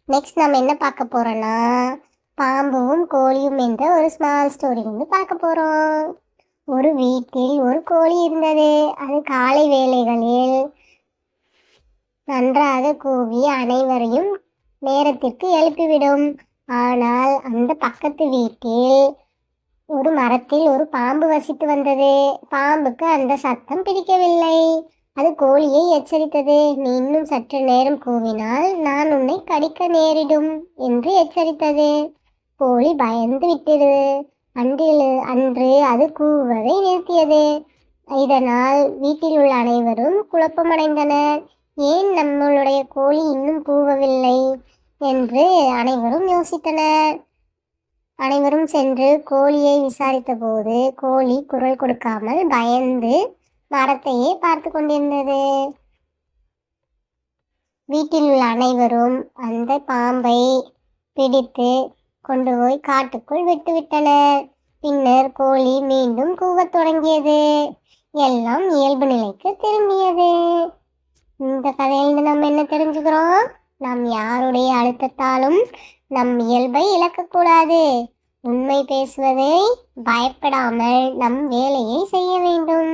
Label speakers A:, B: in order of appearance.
A: Next நம்ம என்ன பார்க்க போறோம்னா, பாம்பும் கோழியும் என்ற ஒரு ஸ்மால் ஸ்டோரி வந்து பார்க்க போறோம். ஒரு வீட்டில் ஒரு கோழி இருந்தது. அது காலை வேளைகளில் நன்றாக கூவி அனைவரையும் நேரத்திற்கு எழுப்பிவிடும். ஆனால் அந்த பக்கத்து வீட்டில் ஒரு மரத்தில் ஒரு பாம்பு வசித்து வந்தது. பாம்புக்கு அந்த சத்தம் பிடிக்கவில்லை. அது கோழியை எச்சரித்தது. நீ இன்னும் சற்று நேரம் கூவினால் நான் உன்னை கடிக்க நேரிடும் என்று எச்சரித்தது. கோழி பயந்து விட்டது. அன்று அது கூவுவதை நிறுத்தியது. இதனால் வீட்டில் உள்ள அனைவரும் குழப்பமடைந்தனர். ஏன் நம்மளுடைய கோழி இன்னும் கூவவில்லை என்று அனைவரும் யோசித்தனர். அனைவரும் சென்று கோழியை விசாரித்த போது கோழி குரல் கொடுக்காமல் பயந்து மரத்தையே பார்த்து கொண்டிருந்தது. வீட்டில் உள்ள அனைவரும் அந்த பாம்பை பிடித்து கொண்டு போய் காட்டுக்குள் விட்டுவிட்டனர். பின்னர் கோழி மீண்டும் கூவத் தொடங்கியது. எல்லாம் இயல்பு நிலைக்கு திரும்பியது. இந்த கதையிலிருந்து நம்ம என்ன தெரிஞ்சுக்கிறோம்? நாம் யாருடைய அழுத்தத்தாலும் நம் இயல்பை இழக்கக்கூடாது. உண்மை பேசுவதை பயப்படாமல் நம் வேலையை செய்ய வேண்டும்.